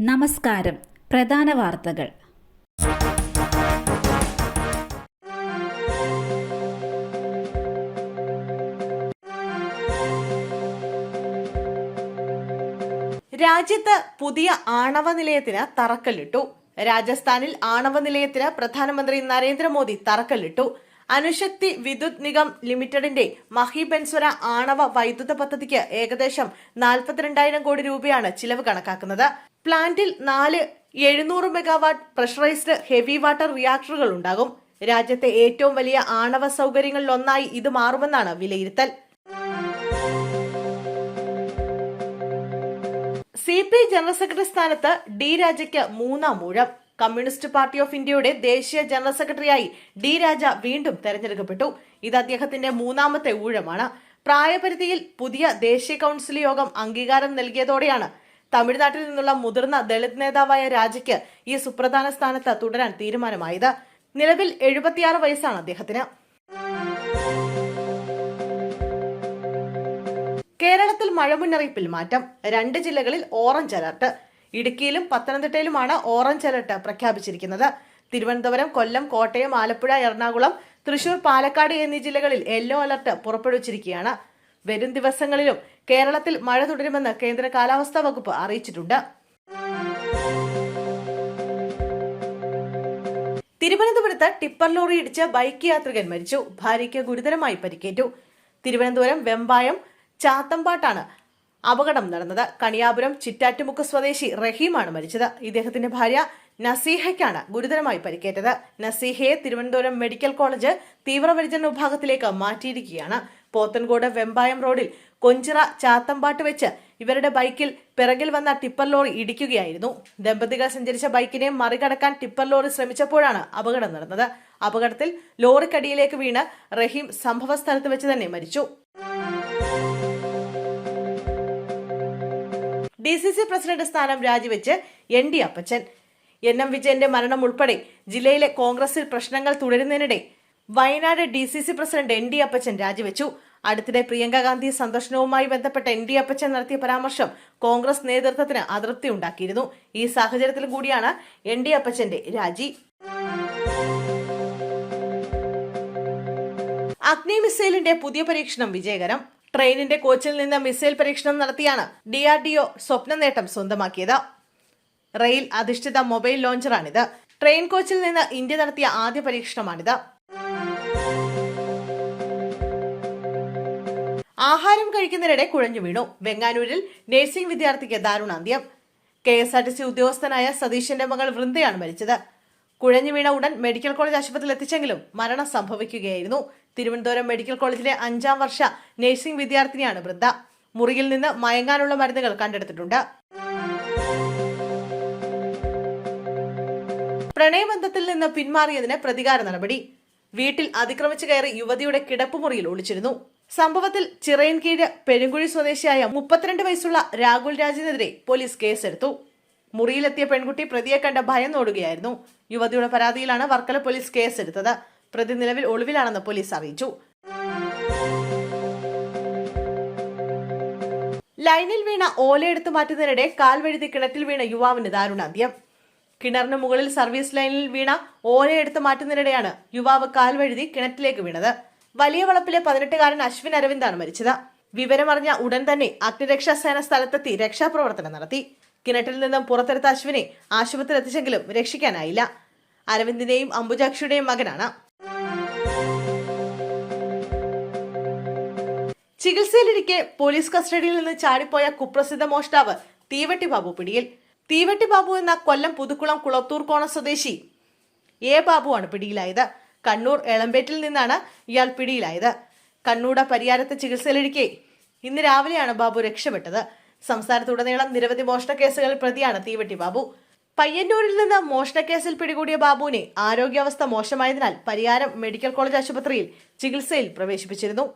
നമസ്കാരം. പ്രധാന വാർത്തകൾ. രാജ്യത്ത് പുതിയ ആണവ നിലയത്തിന് തറക്കല്ലിട്ടു. രാജസ്ഥാനിൽ ആണവ നിലയത്തിന് പ്രധാനമന്ത്രി നരേന്ദ്രമോദി തറക്കല്ലിട്ടു. അണുശക്തി വിദ്യുത് നിഗം ലിമിറ്റഡിന്റെ മഹിബൻസ്വര ആണവ വൈദ്യുത പദ്ധതിക്ക് ഏകദേശം 42,000 കോടി രൂപയാണ് ചിലവ് കണക്കാക്കുന്നത്. പ്ലാന്റിൽ 4 700 മെഗാവാട്ട് പ്രഷറൈസ്ഡ് ഹെവി വാട്ടർ റിയാക്ടറുകൾ ഉണ്ടാകും. രാജ്യത്തെ ഏറ്റവും വലിയ ആണവ സൗകര്യങ്ങളിലൊന്നായി ഇത് മാറുമെന്നാണ് വിലയിരുത്തൽ. CPI ജനറൽ സെക്രട്ടറി സ്ഥാനത്ത് ഡി രാജയ്ക്ക് 3ാം ഊഴം. കമ്മ്യൂണിസ്റ്റ് പാർട്ടി ഓഫ് ഇന്ത്യയുടെ ദേശീയ ജനറൽ സെക്രട്ടറിയായി ഡി രാജ വീണ്ടും തെരഞ്ഞെടുക്കപ്പെട്ടു. ഇത് അദ്ദേഹത്തിന്റെ 3ാമത്തെ ഊഴമാണ്. പ്രായപരിധിയിൽ പുതിയ ദേശീയ കൌൺസിൽ യോഗം അംഗീകാരം നൽകിയതോടെയാണ് തമിഴ്നാട്ടിൽ നിന്നുള്ള മുതിർന്ന ദളിത് നേതാവായ രാജയ്ക്ക് ഈ സുപ്രധാന സ്ഥാനത്ത് തുടരാൻ തീരുമാനമായത്. നിലവിൽ 76 വയസ്സാണ് അദ്ദേഹത്തിന്. കേരളത്തിൽ മഴ മുന്നറിയിപ്പിൽ മാറ്റം. 2 ജില്ലകളിൽ ഓറഞ്ച് അലർട്ട്. ഇടുക്കിയിലും പത്തനംതിട്ടയിലുമാണ് ഓറഞ്ച് അലർട്ട് പ്രഖ്യാപിച്ചിരിക്കുന്നത്. തിരുവനന്തപുരം, കൊല്ലം, കോട്ടയം, ആലപ്പുഴ, എറണാകുളം, തൃശൂർ, പാലക്കാട് എന്നീ ജില്ലകളിൽ യെല്ലോ അലർട്ട് പുറപ്പെടുവിച്ചിരിക്കുകയാണ്. വരും ദിവസങ്ങളിലും കേരളത്തിൽ മഴ തുടരുമെന്ന് കേന്ദ്ര കാലാവസ്ഥാ വകുപ്പ് അറിയിച്ചിട്ടുണ്ട്. തിരുവനന്തപുരത്ത് ടിപ്പർ ലോറി ഇടിച്ച് ബൈക്ക് യാത്രികൻ മരിച്ചു. ഭാര്യയ്ക്ക് ഗുരുതരമായി പരിക്കേറ്റു. തിരുവനന്തപുരം വെമ്പായം ചാത്തമ്പാട്ടാണ് അപകടം നടന്നത്. കണിയാപുരം ചിറ്റാറ്റുമുക്ക് സ്വദേശി റഹീമാണ് മരിച്ചത്. ഇദ്ദേഹത്തിന്റെ ഭാര്യ നസീഹയ്ക്കാണ് ഗുരുതരമായി പരിക്കേറ്റത്. നസീഹയെ തിരുവനന്തപുരം മെഡിക്കൽ കോളേജ് തീവ്രപരിചരണ വിഭാഗത്തിലേക്ക് മാറ്റിയിരിക്കുകയാണ്. പോത്തൻകോട് വെമ്പായം റോഡിൽ കൊഞ്ചിറ ചാത്തമ്പാട്ട് വെച്ച് ഇവരുടെ ബൈക്കിൽ പിറകിൽ വന്ന ടിപ്പർ ലോറി ഇടിക്കുകയായിരുന്നു. ദമ്പതികൾ സഞ്ചരിച്ച ബൈക്കിനെ മറികടക്കാൻ ടിപ്പർ ലോറി ശ്രമിച്ചപ്പോഴാണ് അപകടം നടന്നത്. അപകടത്തിൽ ലോറിക്കടിയിലേക്ക് വീണ് റഹീം സംഭവ സ്ഥലത്ത് വെച്ച് തന്നെ മരിച്ചു. DCC പ്രസിഡന്റ് സ്ഥാനം രാജിവെച്ച് ND അപ്പച്ചൻ. NM വിജയന്റെ മരണം ഉൾപ്പെടെ ജില്ലയിലെ കോൺഗ്രസിൽ പ്രശ്നങ്ങൾ തുടരുന്നതിനിടെ വയനാട് DCC പ്രസിഡന്റ് ND അപ്പച്ചൻ രാജിവെച്ചു. അടുത്തിടെ പ്രിയങ്ക ഗാന്ധി സന്ദർശനവുമായി ബന്ധപ്പെട്ട ND അപ്പച്ചൻ നടത്തിയ പരാമർശം കോൺഗ്രസ് നേതൃത്വത്തിന് അതൃപ്തി ഉണ്ടാക്കിയിരുന്നു. ഈ സാഹചര്യത്തിൽ കൂടിയാണ് ND അപ്പച്ചന്റെ രാജി. അഗ്നി മിസൈലിന്റെ പുതിയ പരീക്ഷണം വിജയകരം. ട്രെയിനിന്റെ കോച്ചിൽ നിന്ന് മിസൈൽ പരീക്ഷണം നടത്തിയാണ് DRDO സ്വപ്ന നേട്ടം സ്വന്തമാക്കിയത്. റെയിൽ അധിഷ്ഠിത മൊബൈൽ ലോഞ്ചറാണിത്. ട്രെയിൻ കോച്ചിൽ നിന്ന് ഇന്ത്യ നടത്തിയ ആദ്യ പരീക്ഷണമാണിത്. ആഹാരം കഴിക്കുന്നതിനിടെ കുഴഞ്ഞു വീണു. വെങ്ങാനൂരിൽ നഴ്സിംഗ് വിദ്യാർത്ഥിക്ക് ദാരുണാന്ത്യം. KSRTC ഉദ്യോഗസ്ഥനായ സതീശന്റെ മകൾ വൃന്ദയാണ് മരിച്ചത്. കുഴഞ്ഞു വീണ ഉടൻ മെഡിക്കൽ കോളേജ് ആശുപത്രിയിൽ എത്തിച്ചെങ്കിലും മരണം സംഭവിക്കുകയായിരുന്നു. തിരുവനന്തപുരം മെഡിക്കൽ കോളേജിലെ 5ാം വർഷ നഴ്സിംഗ് വിദ്യാർത്ഥിനിയാണ് വൃന്ദ. മുറിയിൽ നിന്ന് മയങ്ങാനുള്ള മരുന്നുകൾ കണ്ടെടുത്തിട്ടുണ്ട്. പ്രണയബന്ധത്തിൽ നിന്ന് പിന്മാറിയതിന് പ്രതികാര നടപടി. വീട്ടിൽ അതിക്രമിച്ചു കയറി യുവതിയുടെ കിടപ്പുമുറിയിൽ ഒളിച്ചിരുന്നു. സംഭവത്തിൽ ചിറയൻകീഴ് പെരുങ്കുഴി സ്വദേശിയായ 32 വയസ്സുള്ള രാഹുൽ രാജിനെതിരെ പോലീസ് കേസെടുത്തു. മുറിയിലെത്തിയ പെൺകുട്ടി പ്രതിയെ കണ്ട ഭയന്നോടുകയായിരുന്നു. യുവതിയുടെ പരാതിയിലാണ് വർക്കല പോലീസ് കേസെടുത്തത്. പ്രതി നിലവിൽ ഒളിവിലാണെന്ന് പോലീസ് അറിയിച്ചു. ലൈനിൽ വീണ ഓലയെടുത്തു മാറ്റുന്നതിനിടെ കാൽ വഴുതി കിണറ്റിൽ വീണ യുവാവിന് ദാരുണാന്ത്യം. കിണറിന് മുകളിൽ സർവീസ് ലൈനിൽ വീണ ഓലയെടുത്ത് മാറ്റുന്നതിനിടെയാണ് യുവാവ് കാൽ വഴുതി കിണറ്റിലേക്ക് വീണത്. വലിയ വളപ്പിലെ 18-കാരൻ അശ്വിൻ അരവിന്ദാണ് മരിച്ചത്. വിവരമറിഞ്ഞ ഉടൻ തന്നെ അഗ്നിരക്ഷാസേന സ്ഥലത്തെത്തി രക്ഷാപ്രവർത്തനം നടത്തി. കിണറ്റിൽ നിന്നും പുറത്തെടുത്ത അശ്വിനെ ആശുപത്രിയിൽ എത്തിച്ചെങ്കിലും രക്ഷിക്കാനായില്ല. അരവിന്ദിന്റെയും അംബുജാക്ഷിയുടെയും മകനാണ്. ചികിത്സയിലിരിക്കെ പോലീസ് കസ്റ്റഡിയിൽ നിന്ന് ചാടിപ്പോയ കുപ്രസിദ്ധ മോഷ്ടാവ് തീവട്ടി ബാബു പിടിയിൽ. തീവട്ടി ബാബു എന്ന കൊല്ലം പുതുക്കുളം കുളത്തൂർക്കോണ സ്വദേശി ബാബുവാണ് പിടിയിലായത്. കണ്ണൂർ എളമ്പേറ്റിൽ നിന്നാണ് ഇയാൾ പിടിയിലായത്. കണ്ണൂട പരിയാരത്തെ ചികിത്സയിലിരിക്കെ ഇന്ന് രാവിലെയാണ് ബാബു രക്ഷപ്പെട്ടത്. സംസ്ഥാനത്തുടനീളം നിരവധി മോഷണ കേസുകളിൽ പ്രതിയാണ് തീവട്ടി ബാബു. പയ്യന്നൂരിൽ നിന്ന് മോഷണക്കേസിൽ പിടികൂടിയ ബാബുവിനെ ആരോഗ്യാവസ്ഥ മോശമായതിനാൽ പരിയാരം മെഡിക്കൽ കോളേജ് ആശുപത്രിയിൽ ചികിത്സയിൽ പ്രവേശിപ്പിച്ചിരുന്നു.